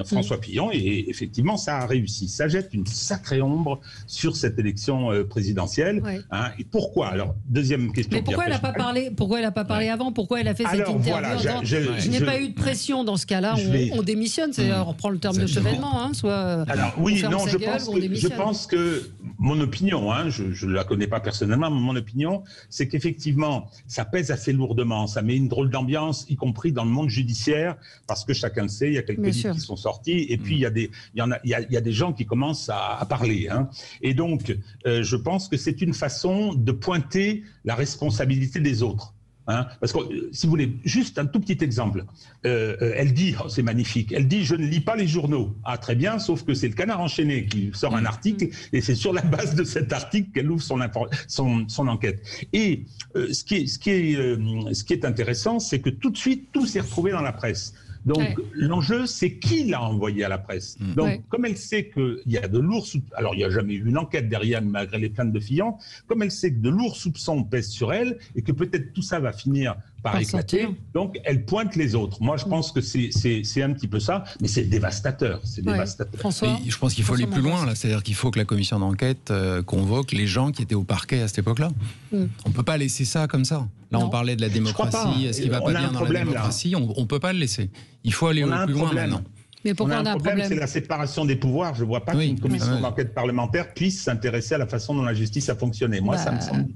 François Fillon, et effectivement, ça a réussi. Ça jette une sacrée ombre sur cette élection présidentielle. Ouais. Hein, et pourquoi? Alors, deuxième question. Mais pourquoi elle n'a pas parlé? Pourquoi elle n'a pas parlé avant? Pourquoi elle a fait cette interview? Voilà, je n'ai pas eu de pression dans ce cas-là. On démissionne. On reprend le terme de chevènement, hein, soit. Alors oui, non, je pense que mon opinion, hein, je ne la connais pas personnellement, mais mon opinion, c'est qu'effectivement, ça pèse assez lourdement, ça met une drôle d'ambiance, y compris dans le monde judiciaire, parce que chacun le sait, il y a quelques livres qui sont sortis, et puis il y a des gens qui commencent à parler. Hein. Et donc, je pense que c'est une façon de pointer la responsabilité des autres. Hein, parce que, si vous voulez, juste un tout petit exemple. Elle dit, oh, c'est magnifique, elle dit « je ne lis pas les journaux ». Ah, très bien, sauf que c'est le Canard enchaîné qui sort un article, et c'est sur la base de cet article qu'elle ouvre son enquête. Et ce qui est intéressant, c'est que tout de suite, tout s'est retrouvé dans la presse. Donc, l'enjeu, c'est qui l'a envoyé à la presse. Donc, comme elle sait qu'il y a de lourds soupçons, alors il n'y a jamais eu une enquête derrière, malgré les plaintes de Fillon, comme elle sait que de lourds soupçons pèsent sur elle, et que peut-être tout ça va finir par éclater, donc elle pointe les autres. Moi, je pense que c'est un petit peu ça, mais c'est dévastateur. C'est dévastateur. François, je pense qu'il faut aller plus loin, là. C'est-à-dire qu'il faut que la commission d'enquête convoque les gens qui étaient au parquet à cette époque-là. On ne peut pas laisser ça comme ça. Là, on parlait de la démocratie. Est-ce qu'il ne va pas bien dans la démocratie? On ne peut pas le laisser. Il faut aller plus loin maintenant. Mais pourquoi on a un problème? C'est la séparation des pouvoirs. Je ne vois pas qu'une commission d'enquête parlementaire puisse s'intéresser à la façon dont la justice a fonctionné. Moi, ça me semble...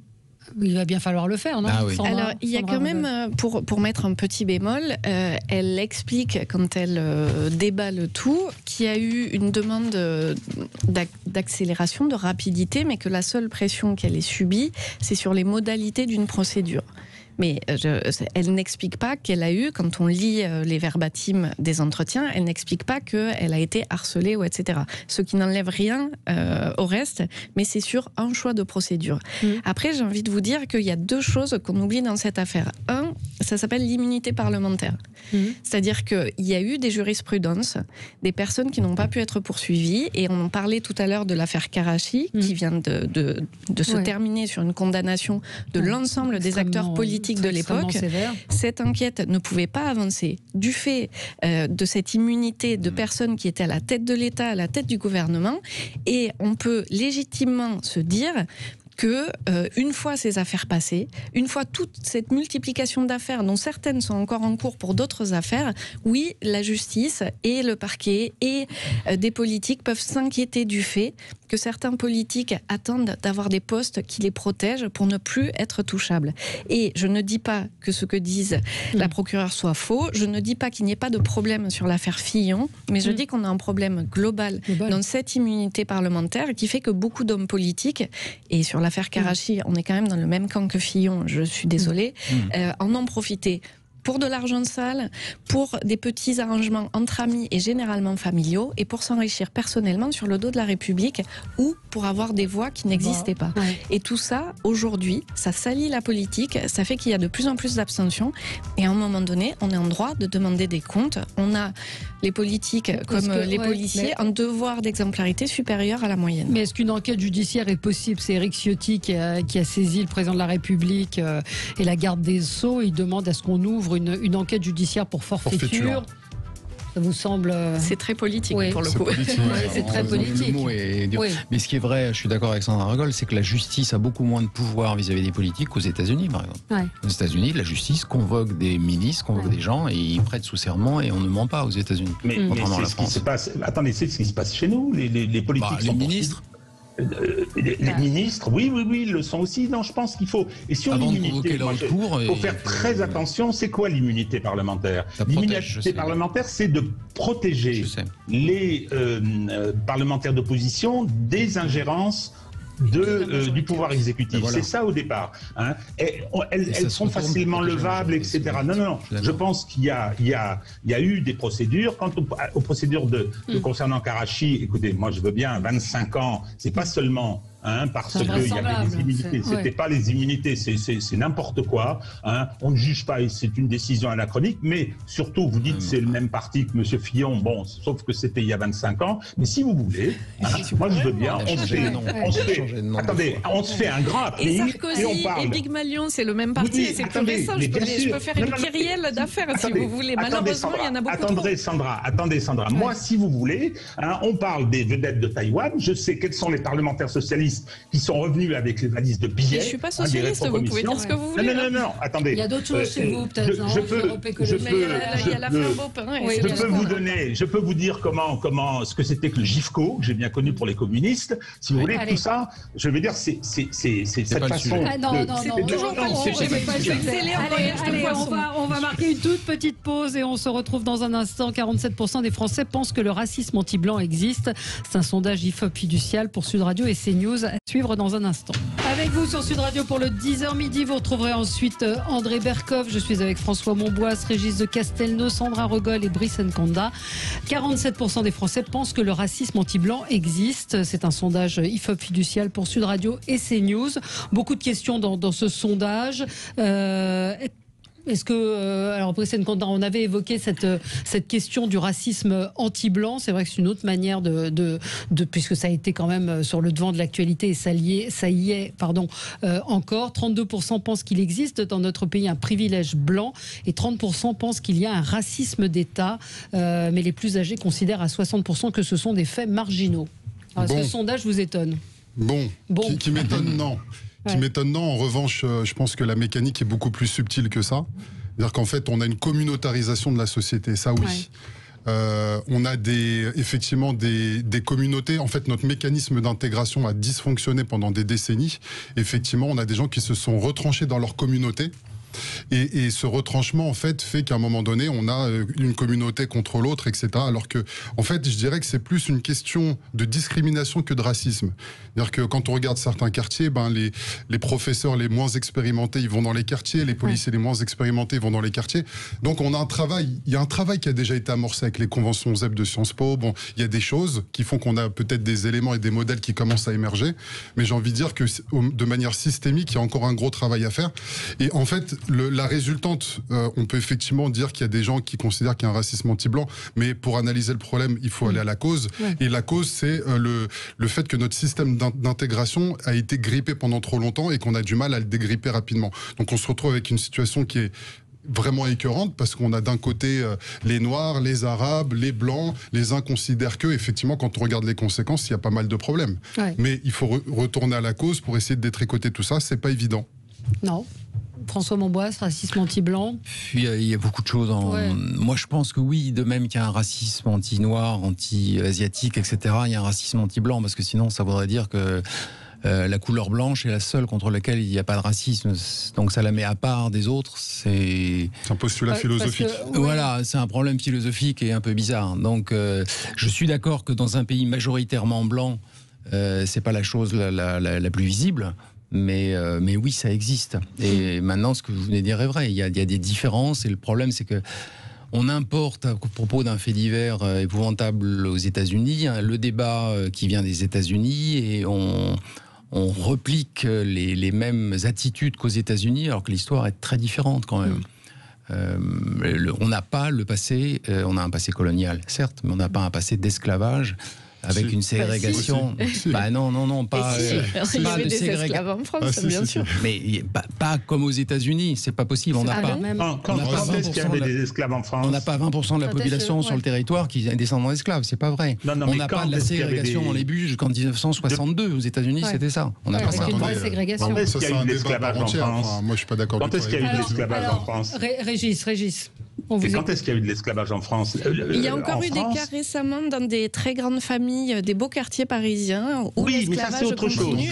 Il va bien falloir le faire, non? Alors, il y a quand même, pour mettre un petit bémol, elle explique, quand elle débat le tout, qu'il y a eu une demande d'accélération, de rapidité, mais que la seule pression qu'elle ait subie, c'est sur les modalités d'une procédure. Mais elle n'explique pas qu'elle a eu, quand on lit les verbatims des entretiens, elle n'explique pas qu'elle a été harcelée ou etc. Ce qui n'enlève rien au reste, mais c'est sur un choix de procédure. Après, j'ai envie de vous dire qu'il y a deux choses qu'on oublie dans cette affaire. Un, ça s'appelle l'immunité parlementaire. C'est-à-dire qu'il y a eu des jurisprudences, des personnes qui n'ont pas pu être poursuivies, et on en parlait tout à l'heure de l'affaire Karachi, qui vient de se terminer sur une condamnation de l'ensemble des acteurs politiques de l'époque. Cette enquête ne pouvait pas avancer du fait de cette immunité de personnes qui étaient à la tête de l'État, à la tête du gouvernement, et on peut légitimement se dire que une fois ces affaires passées, une fois toute cette multiplication d'affaires, dont certaines sont encore en cours pour d'autres affaires, oui, la justice et le parquet et des politiques peuvent s'inquiéter du fait que certains politiques attendent d'avoir des postes qui les protègent pour ne plus être touchables. Et je ne dis pas que ce que disent la procureure soit faux, je ne dis pas qu'il n'y ait pas de problème sur l'affaire Fillon, mais je dis qu'on a un problème global dans cette immunité parlementaire qui fait que beaucoup d'hommes politiques, et sur l'affaire Karachi, on est quand même dans le même camp que Fillon, je suis désolée, en ont profité pour de l'argent sale, pour des petits arrangements entre amis et généralement familiaux, et pour s'enrichir personnellement sur le dos de la République, ou pour avoir des voix qui n'existaient pas. Et tout ça, aujourd'hui, ça salit la politique, ça fait qu'il y a de plus en plus d'abstention, et à un moment donné, on est en droit de demander des comptes. On a, les politiques comme les policiers, un devoir d'exemplarité supérieur à la moyenne. Mais est-ce qu'une enquête judiciaire est possible? C'est Éric Ciotti qui a saisi le président de la République et la garde des Sceaux. Il demande à ce qu'on ouvre une enquête judiciaire pour forfaiture. Ça vous semble... C'est très politique pour le coup. C'est très politique. Mais ce qui est vrai, je suis d'accord avec Sandra Rigol, c'est que la justice a beaucoup moins de pouvoir vis-à-vis des politiques qu'aux États-unis, par exemple. Aux États-Unis, la justice convoque des ministres, convoque des gens, et ils prêtent sous serment, et on ne ment pas aux États-Unis. Mais c'est ce qui se passe. Attendez, c'est ce qui se passe chez nous. Les politiques sont les ministres. Les ministres, oui, ils le sont aussi. Non, je pense qu'il faut. Et sur l'immunité, il faut faire très attention. C'est quoi l'immunité parlementaire? L'immunité parlementaire, c'est de protéger les parlementaires d'opposition des ingérences du pouvoir exécutif. C'est ça au départ. Hein. Elles sont facilement levables, etc. Non. Je pense qu'il y a eu des procédures. Quant aux procédures concernant Karachi, écoutez, moi je veux bien 25 ans. C'est pas seulement parce qu'il y avait des immunités. C'était pas les immunités, c'est n'importe quoi. On ne juge pas, et c'est une décision anachronique, mais surtout, vous dites c'est le même parti que M. Fillon, bon, sauf que c'était il y a 25 ans, mais si vous voulez, moi je veux bien, on se fait un grand happening. Et Sarkozy et Big Malion, c'est le même parti, c'est plus récent, je peux faire une kyrielle d'affaires si vous voulez. Malheureusement, il y en a beaucoup trop. Attendez Sandra, moi si vous voulez, on parle des vedettes de Taïwan, je sais quels sont les parlementaires socialistes qui sont revenus avec les valises de billets. Je ne suis pas socialiste, vous pouvez dire ce que vous voulez. Non, attendez. Il y a d'autres choses chez vous, peut-être. Je peux vous dire ce que c'était que le GIFCO, que j'ai bien connu pour les communistes. Si vous voulez, tout ça, je veux dire, c'est cette façon. On va marquer une toute petite pause et on se retrouve dans un instant. 47% des Français pensent que le racisme anti-blanc existe. C'est un sondage IFOP fiducial pour Sud Radio et CNews à suivre dans un instant. Avec vous sur Sud Radio pour le 10h midi, vous retrouverez ensuite André Berkoff. Je suis avec François Monboisse, Régis de Castelnau, Sandra Rogol et Brice Nkonda. 47% des Français pensent que le racisme anti-blanc existe. C'est un sondage IFOP fiducial pour Sud Radio et CNews. Beaucoup de questions dans ce sondage. Est-ce que, alors Brice Nkonda, on avait évoqué cette question du racisme anti-blanc. C'est vrai que c'est une autre manière puisque ça a été quand même sur le devant de l'actualité et ça y est, encore. 32% pensent qu'il existe dans notre pays un privilège blanc et 30% pensent qu'il y a un racisme d'État. Mais les plus âgés considèrent à 60% que ce sont des faits marginaux. Alors, est-ce que ce sondage vous étonne ? Bon. Qui m'étonne, non. Qui m'étonne, non. En revanche, je pense que la mécanique est beaucoup plus subtile que ça. C'est-à-dire qu'en fait, on a une communautarisation de la société. Ça, oui. On a effectivement des communautés. En fait, notre mécanisme d'intégration a dysfonctionné pendant des décennies. Effectivement, on a des gens qui se sont retranchés dans leur communauté. Et ce retranchement, en fait, fait qu'à un moment donné, on a une communauté contre l'autre, etc. Alors que, en fait, je dirais que c'est plus une question de discrimination que de racisme. C'est-à-dire que quand on regarde certains quartiers, les professeurs les moins expérimentés, ils vont dans les quartiers, les policiers les moins expérimentés vont dans les quartiers. Donc on a il y a un travail qui a déjà été amorcé avec les conventions ZEP de Sciences Po. Bon, il y a des choses qui font qu'on a peut-être des éléments et des modèles qui commencent à émerger, mais j'ai envie de dire que de manière systémique, il y a encore un gros travail à faire. Et en fait, la résultante, on peut effectivement dire qu'il y a des gens qui considèrent qu'il y a un racisme anti-blanc, mais pour analyser le problème, il faut aller à la cause. Et la cause, c'est le fait que notre système d'intégration a été grippé pendant trop longtemps et qu'on a du mal à le dégripper rapidement. Donc on se retrouve avec une situation qui est vraiment écœurante parce qu'on a d'un côté les Noirs, les Arabes, les Blancs, les uns considèrent que, effectivement, quand on regarde les conséquences, il y a pas mal de problèmes. Mais il faut retourner à la cause pour essayer de détricoter tout ça, c'est pas évident. Non. François Monboisse, racisme anti-blanc. Il y a beaucoup de choses. Moi, je pense que oui, de même qu'il y a un racisme anti-noir, anti-asiatique, etc., il y a un racisme anti-blanc, parce que sinon, ça voudrait dire que la couleur blanche est la seule contre laquelle il n'y a pas de racisme. Donc ça la met à part des autres. C'est un postulat philosophique. Voilà, c'est un problème philosophique et un peu bizarre. Donc je suis d'accord que dans un pays majoritairement blanc, c'est pas la chose la plus visible. Mais oui, ça existe. Et maintenant, ce que vous venez de dire est vrai. Il y a des différences. Et le problème, c'est que on importe, à propos d'un fait divers épouvantable aux États-Unis, le débat qui vient des États-Unis, et on replique les mêmes attitudes qu'aux États-Unis, alors que l'histoire est très différente quand même. On n'a pas le passé, on a un passé colonial, certes, mais on n'a pas un passé d'esclavage. Avec une ségrégation. Non, pas. Il y avait des esclaves en France, bien sûr. Mais pas comme aux États-Unis, c'est pas possible. On n'a pas. Quand est-ce qu'il y avait des esclaves en France ? On n'a pas 20% de la population sur le territoire qui est descendant d'esclaves, c'est pas vrai. On n'a pas de la ségrégation dans les bus jusqu'en 1962. Aux États-Unis, c'était ça. On n'a pas ça. Une vraie ségrégation. Quand est-ce qu'il y a eu de l'esclavage en France ? Moi, je suis pas d'accord. Quand est-ce qu'il y a eu de l'esclavage en France ? Régis. Et quand est-ce qu'il y a eu de l'esclavage en France ? Il y a encore eu des cas récemment dans des très grandes familles, des beaux quartiers parisiens. Oui, mais ça c'est autre chose. Oui,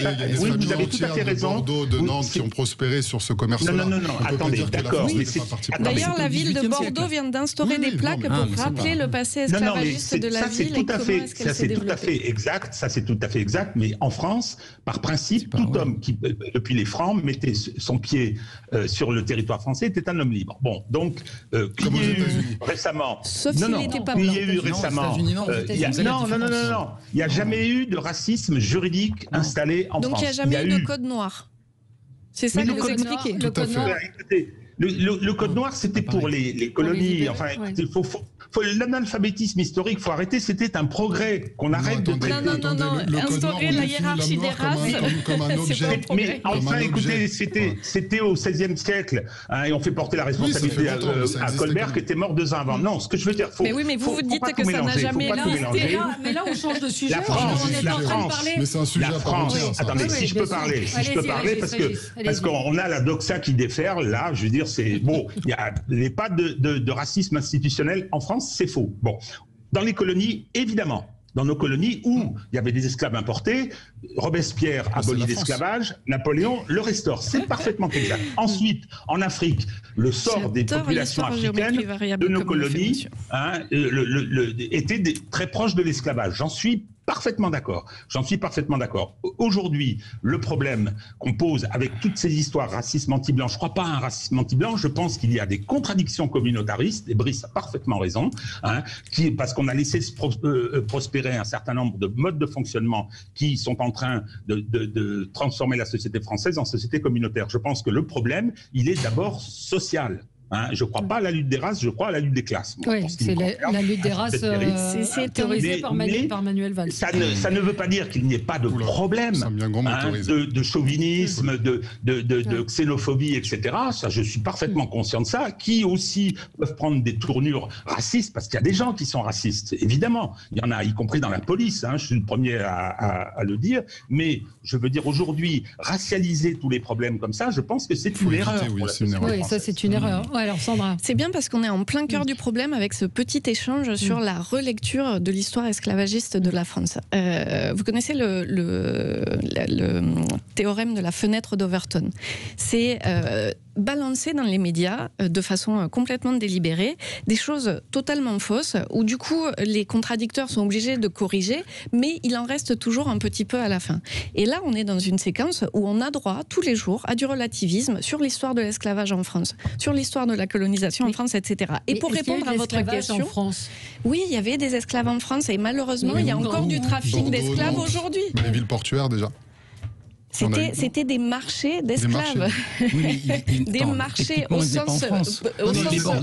vous avez tout à fait raison. De Bordeaux, de Nantes qui ont prospéré sur ce commerce-là. Non, attendez, d'accord. D'ailleurs, la ville de Bordeaux vient d'instaurer des plaques pour rappeler le passé esclavagiste de la ville et comment est-ce qu'elle s'est développée. Ça c'est tout à fait exact, mais en France, par principe, tout homme qui, depuis les Francs, mettait son pied sur le territoire français était un homme libre. Bon, donc, comme aux États-Unis. Récemment. Sauf s'il n'était pas blanc. Il y a eu récemment. Non, il n'y a jamais eu de racisme juridique installé en France. Donc il n'y a jamais eu de code noir. C'est ça que vous expliquez. Le code noir. Le code noir, c'était pour les colonies. Enfin, il faut l'analphabétisme historique, il faut arrêter. C'était un progrès qu'on arrête de traiter. Non. Instaurer la hiérarchie des races, comme un objet. Mais enfin, écoutez, c'était au XVIe siècle, et on fait porter la responsabilité à Colbert qui était mort 2 ans avant. Non, ce que je veux dire, mais oui, mais vous dites que ça n'a jamais été. Mais là, on change de sujet. La France, mais c'est un sujet à part entière. Attendez, si je peux parler, parce qu'on a la doxa qui déferle. Là, je veux dire, c'est bon. Il n'y a pas de racisme institutionnel en France. C'est faux. Bon, dans les colonies, évidemment, dans nos colonies où il y avait des esclaves importés, Robespierre abolit l'esclavage, Napoléon le restaure. C'est parfaitement exact. Ensuite, en Afrique, le sort des populations africaines de nos colonies était très proche de l'esclavage. J'en suis parfaitement d'accord. Aujourd'hui, le problème qu'on pose avec toutes ces histoires racisme anti-blanc, je ne crois pas à un racisme anti-blanc, je pense qu'il y a des contradictions communautaristes, et Brice a parfaitement raison, parce qu'on a laissé prospérer un certain nombre de modes de fonctionnement qui sont en train de transformer la société française en société communautaire. Je pense que le problème, il est d'abord social. Je ne crois pas à la lutte des races, je crois à la lutte des classes. Oui, c'est la lutte des races théorisée par Manuel Valls. Ça ne veut pas dire qu'il n'y ait pas de problème de chauvinisme, de xénophobie, etc. Ça, je suis parfaitement conscient de ça, qui aussi peuvent prendre des tournures racistes, parce qu'il y a des gens qui sont racistes, évidemment. Il y en a, y compris dans la police, je suis le premier à le dire, mais je veux dire aujourd'hui, racialiser tous les problèmes comme ça, je pense que c'est une erreur. Oui, ça c'est une erreur. Alors Sandra. C'est bien parce qu'on est en plein cœur du problème avec ce petit échange sur la relecture de l'histoire esclavagiste de la France. Vous connaissez le théorème de la fenêtre d'Overton. C'est balancer dans les médias de façon complètement délibérée des choses totalement fausses où du coup les contradicteurs sont obligés de corriger, mais il en reste toujours un petit peu à la fin. Et là on est dans une séquence où on a droit tous les jours à du relativisme sur l'histoire de l'esclavage en France, sur l'histoire de la colonisation en France, etc. Et pour répondre à votre question, en France oui, il y avait des esclaves en France et malheureusement il y a encore du trafic d'esclaves aujourd'hui. Les villes portuaires déjà. C'était des marchés d'esclaves. Des marchés au sens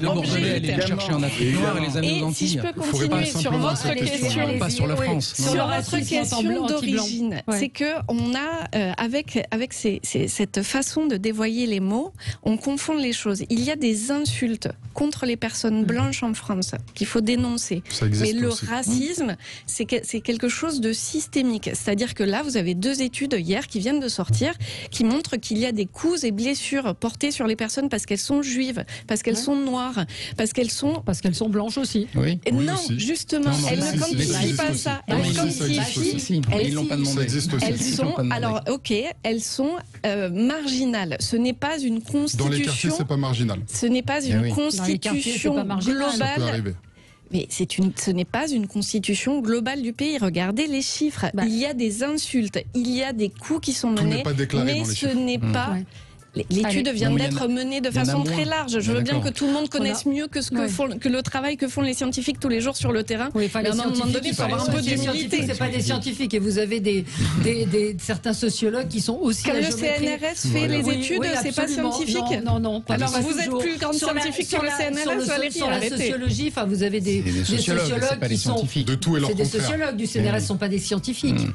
Bordelais allaient les chercher en Afrique noire et les amener aux Antilles. Si je peux continuer sur votre question, pas sur la France. Sur votre question d'origine, c'est que on a avec cette façon de dévoyer les mots, on confond les choses. Il y a des insultes contre les personnes blanches en France qu'il faut dénoncer. Mais le racisme, c'est quelque chose de systémique. C'est-à-dire que là, vous avez 2 études hier qui viennent de sortir, qui montrent qu'il y a des coups et blessures portées sur les personnes parce qu'elles sont juives, parce qu'elles sont noires, parce qu'elles sont blanches aussi. Oui. Non, aussi. Justement, elles ne quantifient pas ça. Elles quantifient. Ils l'ont pas demandé. Elles sont alors elles sont marginales. Ce n'est pas une constitution. Dans les quartiers, c'est pas marginal. Ce n'est pas une constitution globale. Mais ce n'est pas une constitution globale du pays. Regardez les chiffres. Il y a des insultes, il y a des coups qui sont menés, mais ce n'est pas... L'étude vient d'être menée de façon très large. Je veux bien que tout le monde connaisse mieux que le travail que font les scientifiques tous les jours sur le terrain. Oui, mais à un moment donné, il faut avoir un peu d'humilité. C'est pas des scientifiques. Et vous avez certains sociologues qui sont aussi... Quand le CNRS fait les études, c'est pas scientifique. Non. Alors vous êtes plus grande scientifique que le CNRS, Valérie. Sur la sociologie, vous avez des sociologues qui sont... De tout et leur contraire. C'est des sociologues du CNRS, ne sont pas des scientifiques.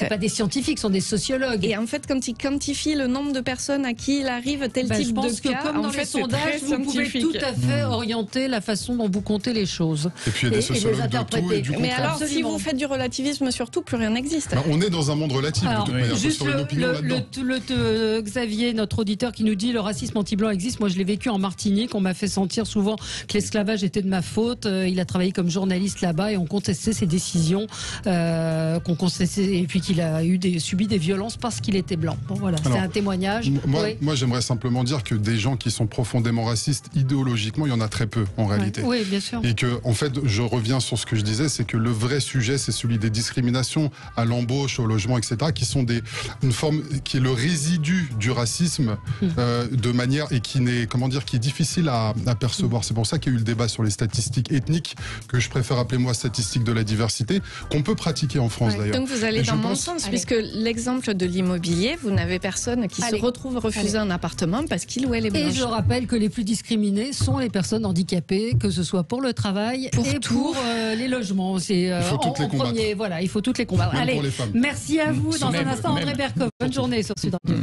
C'est pas des scientifiques, ce sont des sociologues. Et en fait, quand ils quantifient le nombre de personnes à qui il arrive tel type de cas, comme dans les sondages, vous pouvez tout à fait orienter la façon dont vous comptez les choses. Et puis il y a des sociologues de tout et du contraire. Mais alors, si vous faites du relativisme sur tout, plus rien n'existe. On est dans un monde relatif. Juste Xavier, notre auditeur, qui nous dit le racisme anti-blanc existe. Moi, je l'ai vécu en Martinique. On m'a fait sentir souvent que l'esclavage était de ma faute. Il a travaillé comme journaliste là-bas et on contestait ses décisions, et puis qu'il a subi des violences parce qu'il était blanc. Bon, voilà, c'est un témoignage. Moi, j'aimerais simplement dire que des gens qui sont profondément racistes, idéologiquement, il y en a très peu en réalité. Oui, bien sûr. Et que, en fait, je reviens sur ce que je disais, c'est que le vrai sujet, c'est celui des discriminations à l'embauche, au logement, etc., qui sont une forme, qui est le résidu du racisme, de manière, et qui n'est, comment dire, qui est difficile à percevoir. C'est pour ça qu'il y a eu le débat sur les statistiques ethniques, que je préfère appeler moi statistiques de la diversité, qu'on peut pratiquer en France d'ailleurs. Donc vous allez dans mon sens, puisque l'exemple de l'immobilier, vous n'avez personne qui se retrouve refuser un appartement parce qu'il ou elle est blanche. Et je rappelle que les plus discriminés sont les personnes handicapées, que ce soit pour le travail pour les logements. Il faut toutes les combattre. Voilà, il faut toutes les combattre. Même allez, pour les femmes. Merci à vous. Dans un instant, André Berkoff. Bonne journée sur Sud Radio.